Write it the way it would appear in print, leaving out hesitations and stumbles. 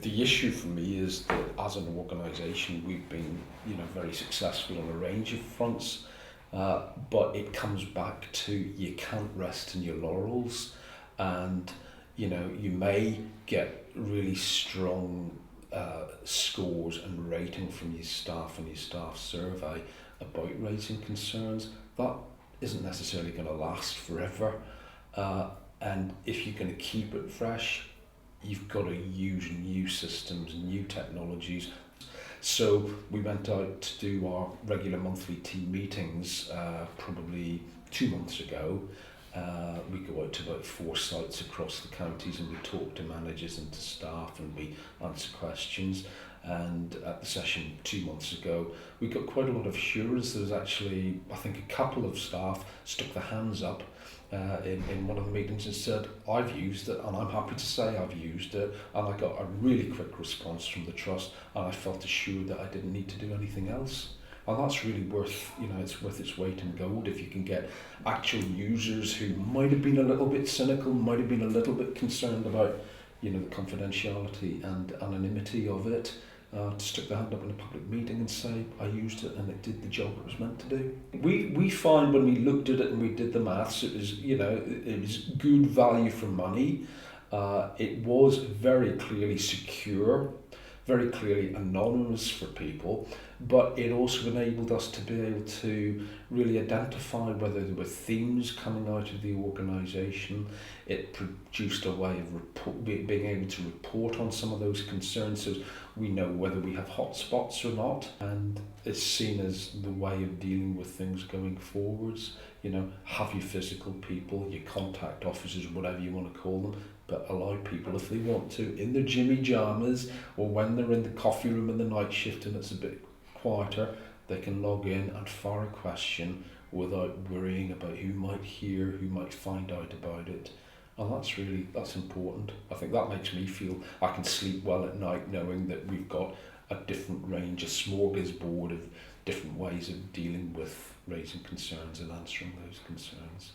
The issue for me is that as an organisation we've been, very successful on a range of fronts, but it comes back to you can't rest in your laurels, and you may get really strong scores and rating from your staff and your staff survey about raising concerns. That isn't necessarily going to last forever, and if you're going to keep it fresh, you've got to use new systems, new technologies. So we went out to do our regular monthly team meetings probably 2 months ago. We go out to about 4 sites across the counties and we talk to managers and to staff and we answer questions. And at the session 2 months ago, we got quite a lot of assurance. There was actually, I think, a couple of staff stuck their hands up in one of the meetings and said, I've used it and I'm happy to say I've used it, and I got a really quick response from the trust and I felt assured that I didn't need to do anything else. And that's really worth, it's worth its weight in gold if you can get actual users who might have been a little bit cynical, might have been a little bit concerned about, the confidentiality and anonymity of it, to stick their hand up in a public meeting and say, I used it and it did the job it was meant to do. We find when we looked at it and we did the maths, it was, it was good value for money. It was very clearly secure, very clearly anonymous for people, but it also enabled us to be able to really identify whether there were themes coming out of the organisation. It produced a way of being able to report on some of those concerns, so we know whether we have hotspots or not, and it's seen as the way of dealing with things going forwards. Have your physical people, your contact officers, whatever you want to call them, but allow people, if they want to, in their jimmy jammers or when they're in the coffee room in the night shift and it's a bit quieter, they can log in and fire a question without worrying about who might hear, who might find out about it. And that's important. I think that makes me feel I can sleep well at night knowing that we've got a different range, a smorgasbord of different ways of dealing with raising concerns and answering those concerns.